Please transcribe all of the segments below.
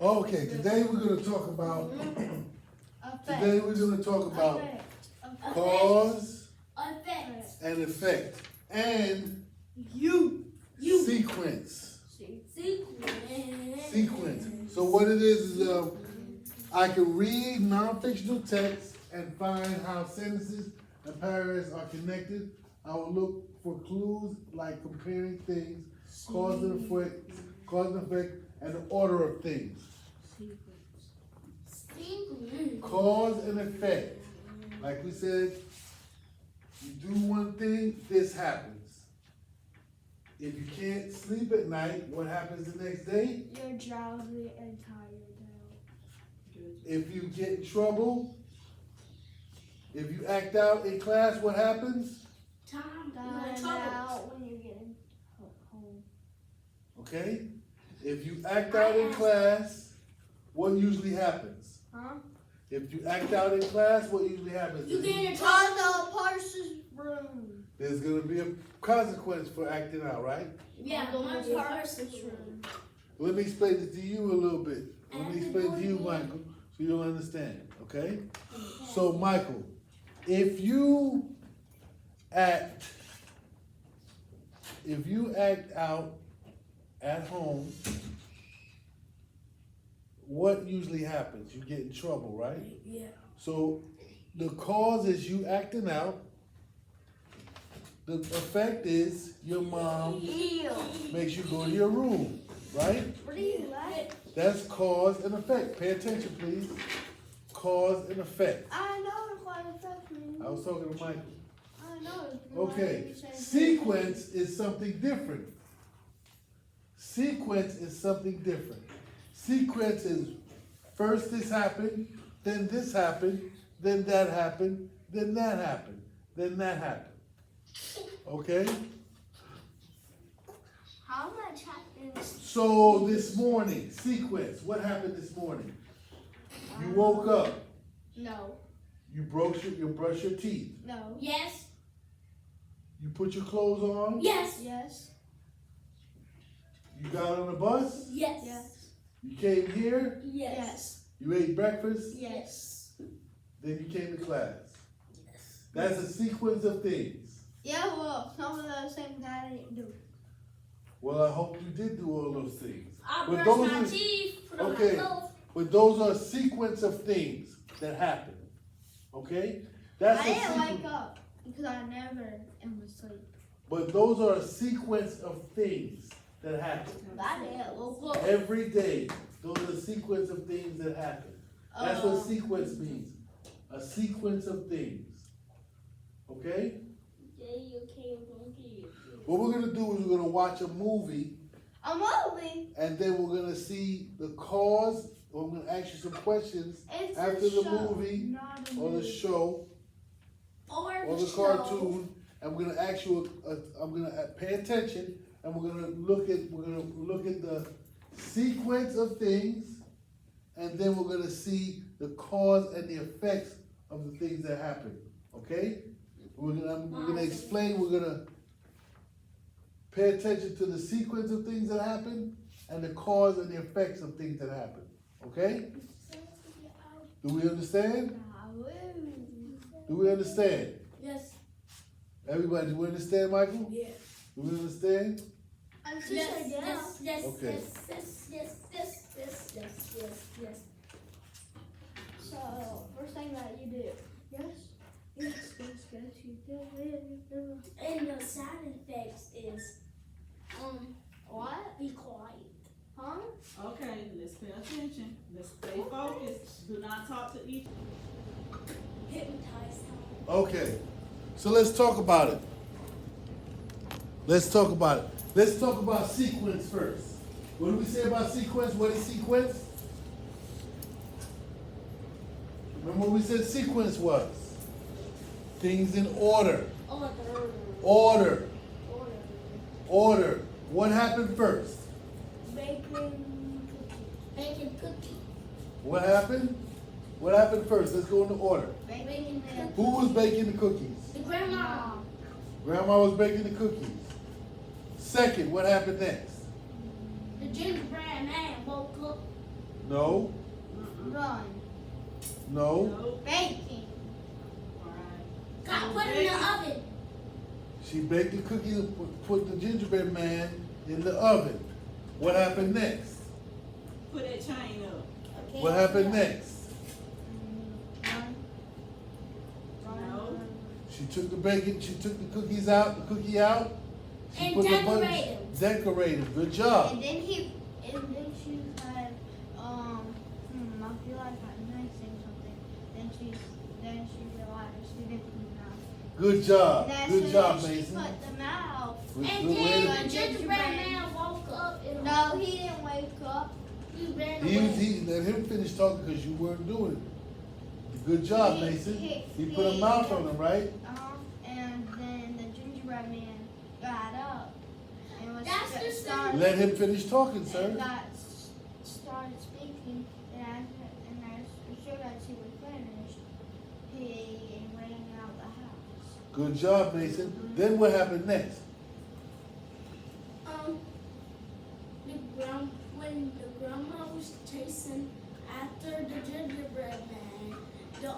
Okay, today we're going to talk about. Today we're going to talk about cause and effect and sequence. Sequence. So what it is I can read non-fictional text and find how sentences and paragraphs are connected. I will look for clues like comparing things, cause and effect, and the order of things. Cause and effect. Like we said, you do one thing, this happens. If you can't sleep at night, what happens the next day? You're drowsy and tired out. If you get in trouble, if you act out in class, what happens? Time out when you're getting home. Okay? If you act out in class, what usually happens? Huh? If you act out in class, what usually happens? You get in trouble. Parsons room. There's going to be a consequence for acting out, right? Yeah, Parsons room. Let me explain it to you a little bit. Let me explain it to you, Michael, so you'll understand, okay? So, Michael, if you act out at home, what usually happens? You get in trouble, right? Yeah. So the cause is you acting out. The effect is your mom makes you go to your room, right? What do you like? That's cause and effect. Pay attention, please. Cause and effect. I know what affects me. I was talking to Michael. I know. Okay. Sequence is something different. Sequence is something different. Sequence is first this happened, then this happened, then that happened, then that happened, then that happened. Okay? How much happens? So this morning, sequence, what happened this morning? You woke up, No. you brush your teeth, No. Yes. you put your clothes on, Yes. Yes. you got on the bus, Yes. Yes. you came here, Yes. you ate breakfast, Yes. then you came to class. That's a sequence of things. Yeah, well, some of those things I didn't do. Well, I hope you did do all those things. I But brush those my are- teeth, put on okay. my clothes. But those are a sequence of things that happen. Okay? That's I a didn't sequence. wake up because I never am asleep. But those are a sequence of things that happen. I didn't woke up. Every day, those are a sequence of things that happen. That's what sequence means. A sequence of things. Okay? What we're going to do is we're going to watch a movie, A movie. and then we're going to see the cause. I'm going to ask you some questions It's after a the show, movie not a or the movie. show or the cartoon. And we're going to ask you, I'm going to pay attention, and we're going to look at the sequence of things, and then we're going to see the cause and the effects of the things that happen. Okay? We're going to explain. We're going to pay attention to the sequence of things that happen and the cause and the effects of things that happen. Okay? Do we understand? Do we understand? Yes. Everybody, do we understand, Michael? Yeah. Do we understand? Yes. Yes. Yes. Okay. Yes. Yes. Yes. Yes. Yes. Yes. Yes. So, first thing that you do. Yes. Yes, yes, yes, you do. And the sound effects is What? be quiet. Huh? Okay, let's pay attention. Let's stay focused. Do not talk to each Hypnotize time. Okay. So let's talk about it. Let's talk about it. Let's talk about sequence first. What do we say about sequence? What is sequence? Remember what we said sequence was? Things in order. Order. Order. Order. What happened first? Bacon cookie. What happened? What happened first? Let's go into order. Baking Who was baking the cookies? The grandma. Grandma was baking the cookies. Second, what happened next? The gingerbread man woke up. No, Run. no. No. Baking. Alright. Got put in the oven. She baked the cookies and put the gingerbread man in the oven. What happened next? Put that chain up. Okay. What happened next? Run. No. She took the bacon, she took the cookies out, the cookie out. She And put the buttons- decorate 'em. Decorate 'em. Good job. And then she had, I feel like I'm saying something. Then she realized she didn't put them out. Good job. And that's Good when job, she Mason. put them out. Good- And good way then to- the gingerbread man woke up and No, he didn't wake up. he ran He away. let him finish talking because you weren't doing it. Good job, Mason. He put a mouth on him, right? And then the gingerbread man got up and was That's the started. Let him finish talking, And sir. started speaking, and as soon as he was finished, he ran out the house. Good job, Mason. Then what happened next? When the grandma was chasing after the gingerbread man, the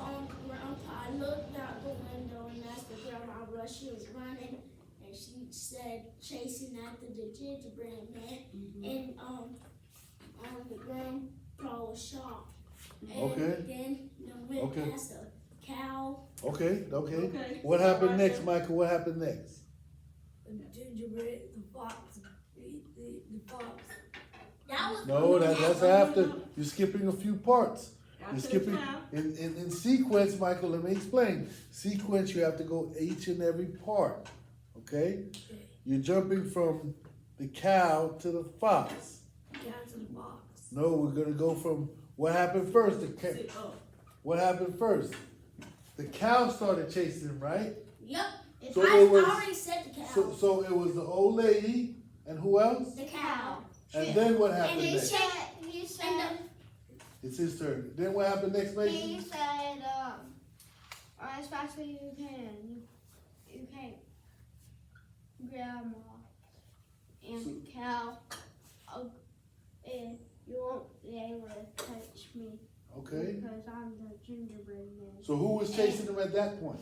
grandpa looked out the window and asked the grandma where she was running, and she said chasing after the gingerbread man, and the grandpa was shocked. And Okay. then they went Okay. past a cow. Okay. Okay. What happened Right next, there. Michael? What happened next? The gingerbread, the fox, the fox. That was No, that's after. You're skipping a few parts. You're After the skipping cow. in sequence, Michael. Let me explain. Sequence, you have to go each and every part. Okay? You're jumping from the cow to the fox. down to the box. No, we're gonna go from what happened first. Sit up. What happened first? The cow started chasing him, right? Yep. So I it was- already said the cow. So it was the old lady and who else? the cow. And then what And happened he next? said, It's his turn. Then what happened next, he Mason? said, as fast as you can. You can't. Grandma and cow, and you won't be able to touch me Okay. because I'm the gingerbread man. So who was chasing him at that point?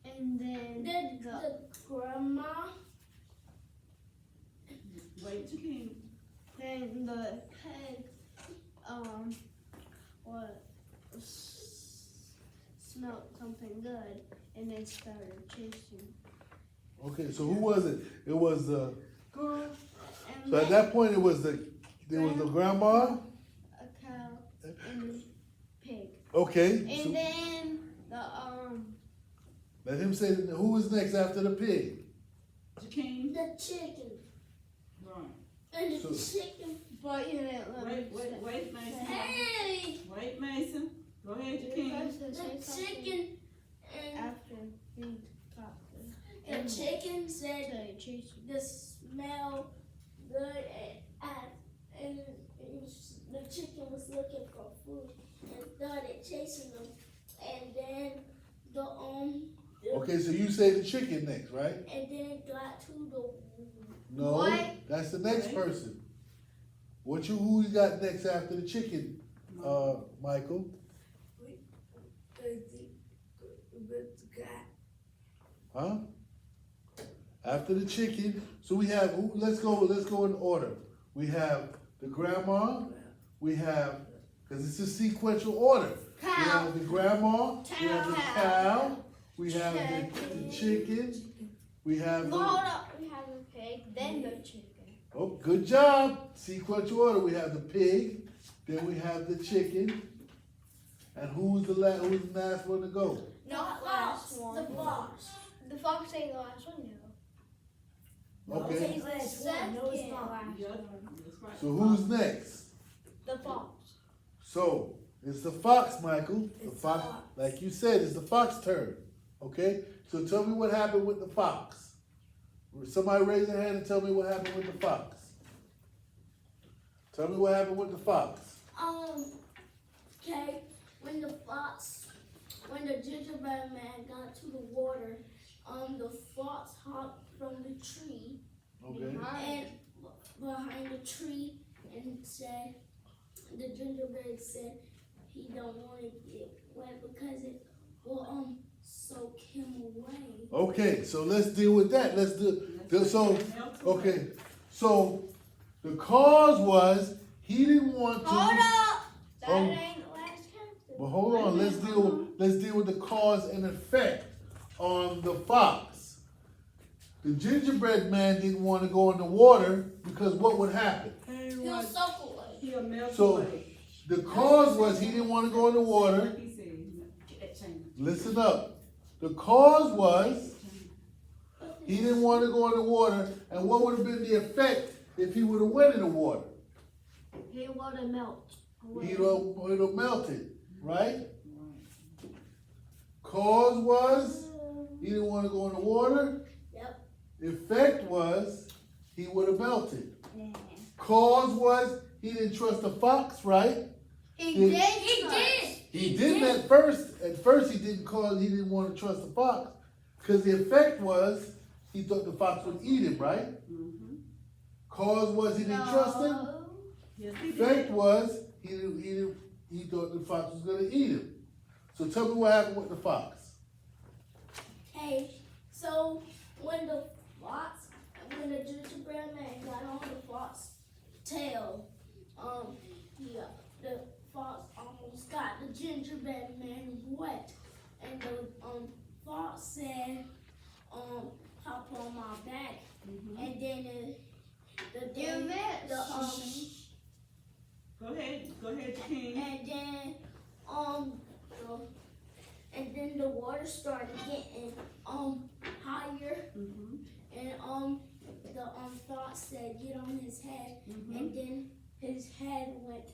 And then The grandma. Wait till King. then the pig, what smelled something good, and then started chasing. Okay, so who was it? It was And so at that point it was the grandma. a cow and a pig. Okay. And So then the let him say who was next after the pig. King. The chicken. Right. And the So- chicken. but you didn't let me say- Wait, Mason. Hey! Wait, Mason. Go ahead, You're King. supposed to The say something chicken and after we got the chicken said to chase you. the smell good and the chicken was looking for food and started chasing them, and then Okay, so you say the chicken next, right? and then it got to the No, Boy. that's the next Right. person. Who you got next after the chicken, Michael? Huh? After the chicken, so we have let's go in order. We have the grandma, we have because it's a sequential order. We Cow. have the grandma, we have the cow, we have the Chicken. chicken, we have Hold the up, we have the pig, then the chicken. oh, good job. Sequential order. We have the pig, then we have the chicken, and who's the last one to go? Not last one. The fox. The fox ain't the last one, no. Okay. Second last Yeah, one. that's right. So who's next? The fox. So it's the fox, Michael. The fox, like you said, it's the fox turn. Okay. So tell me what happened with the fox. Somebody raise their hand and tell me what happened with the fox. Tell me what happened with the fox. Okay, when the gingerbread man got to the water, the fox hopped from the tree Okay. and behind the tree, and said, the gingerbread said he don't want to get wet because it will soak him away. Okay, so let's deal with that. So okay, so the cause was he didn't want to. Hold up! That Oh. ain't the last chapter. But hold on, let's deal with the cause and effect on the fox. The gingerbread man didn't want to go in the water because what would happen? He'll soak away. He'll melt So away. the cause was he didn't want to go in the water. Like he said, change. Listen up. The cause was he didn't want to go in the water, and what would have been the effect if he would have went in the water? He would have melted. He'd have melted, right? Cause was he didn't want to go in the water. Yep. Effect was he would have melted. Yeah. Cause was he didn't trust the fox, right? He He- did. He trust. did. He didn't at first. At first he didn't want to trust the fox. Because the effect was he thought the fox would eat him, right? Mm-hmm. Cause was he didn't trust him. No. Yes, he Effect did. was he thought the fox was gonna eat him. So tell me what happened with the fox. Hey, so when the gingerbread man got on the fox's tail, the fox almost got the gingerbread man wet, and the fox said, hop on my back, and then You missed. Go ahead, King. and then the water started getting higher, and the fox said get on his head, and then his head went.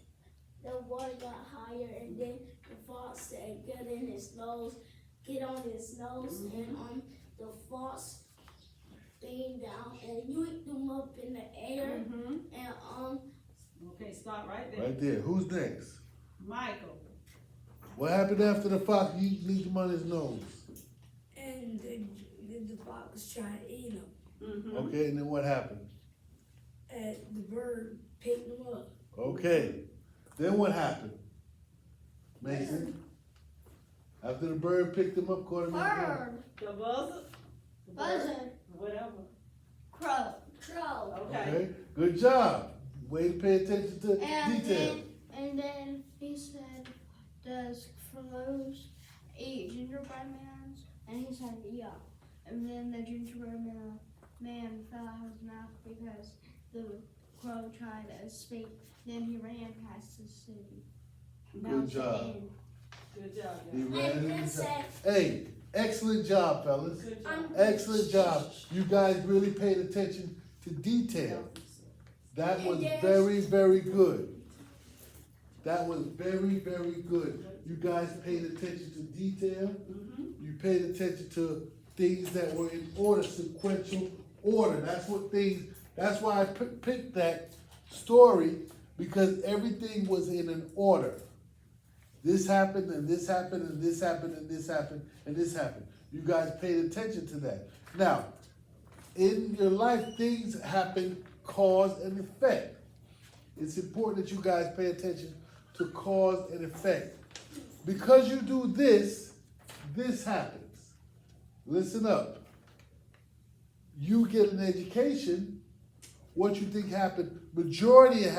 The water got higher, and then the fox said get in his nose, get on his nose, and the fox leaned down and yoinked him up in the air, and Okay, stop right there. Right there. Who's next? Michael. What happened after the fox yeeted him on his nose? And the fox tried to eat him. Mm-hmm. Okay, and then what happened? And the bird picked him up. Okay. Then what happened? Mason? After the bird picked him up, caught him in the mouth. Bird. The buzzer. The bird, Buzzard. Whatever. Crow. crow. Okay. Okay, good job. Way to pay attention to And detail. then he said, does crows eat gingerbread mans? And he said, yeah. And then the gingerbread man fell out of his mouth because the crow tried to escape. Then he ran past the city. Good job. Good job, He guys. ran And then into- said, Hey, excellent job, fellas. Good job. Excellent job. You guys really paid attention to detail. That was very, very good. That was very, very good. You guys paid attention to detail. Mm-hmm. You paid attention to things that were in order, sequential order. That's why I picked that story, because everything was in an order. This happened, and this happened, and this happened, and this happened, and this happened. You guys paid attention to that. Now, in your life, things happen, cause and effect. It's important that you guys pay attention to cause and effect. Because you do this, this happens. Listen up. You get an education, what you think happened, majority of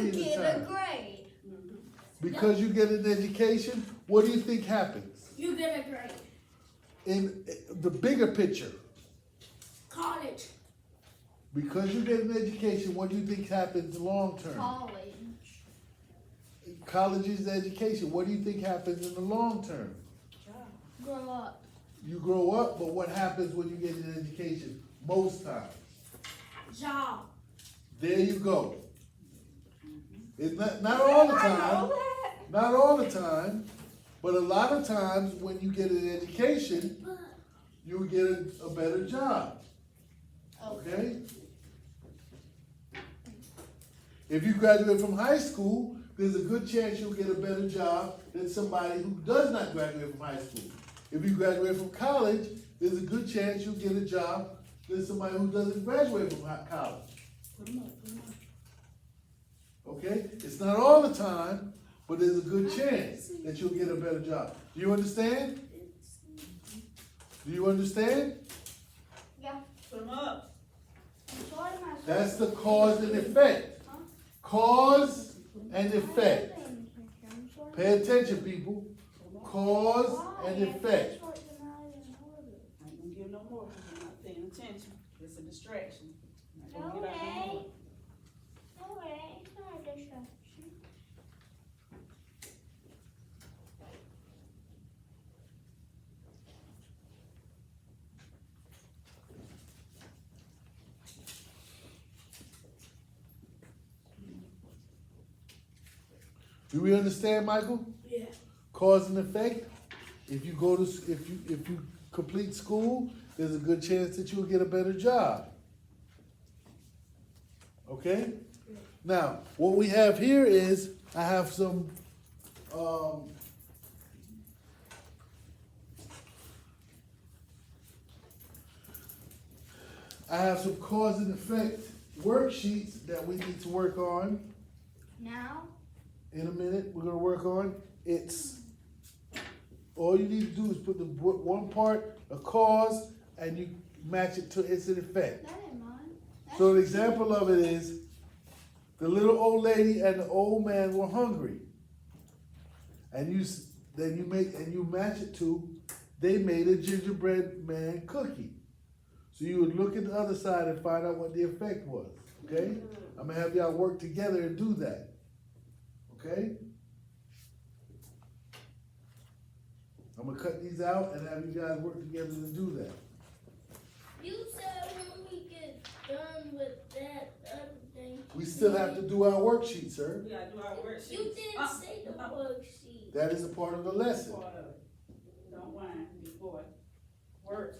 You the get a time. grade. Because you get an education, what do you think happens? you get a grade. In the bigger picture, College. because you get an education, what do you think happens long term? College. College is education. What do you think happens in the long term? Grow up. You grow up, but what happens when you get an education? Most times. Job. There you go. It's not all the time. Not all the time, but a lot of times when you get an education, you get a better job. Okay? If you graduate from high school, there's a good chance you'll get a better job than somebody who does not graduate from high school. If you graduate from college, there's a good chance you'll get a job than somebody who doesn't graduate from college. Put 'em up, put 'em up. Okay? It's not all the time, but there's a good chance that you'll get a better job. Do you understand? Do you understand? Yeah. Put them up. So what am I supposed That's the to do? cause and effect. Huh? Cause and I effect. am paying attention. So Pay attention, people. Cause why? and If effect. that's what you're not in order. I ain't gonna give no more because you're not paying attention. It's a distraction. I'm not gonna No get out no more. way. No way. It's not a distraction. Do we understand, Michael? Yeah. Cause and effect. If you go to, if you complete school, there's a good chance that you'll get a better job. Okay? Now, what we have here is, I have some, cause and effect worksheets that we need to work on. Now? In a minute, we're gonna work on. It's, all you need to do is put the one part, a cause, and you match it to its effect. That ain't mine. That's So an example of it is, the little old lady and the old man were hungry. And you match it to, they made a gingerbread man cookie. So you would look at the other side and find out what the effect was, okay? I'm gonna have y'all work together and do that, okay? I'm gonna cut these out and have you guys work together to do that. You said when we get done with that other thing. We still have to do our worksheet, sir. We gotta do our worksheets. You didn't say the worksheet. That is a part of the lesson. Part of it. Don't whine before. Work.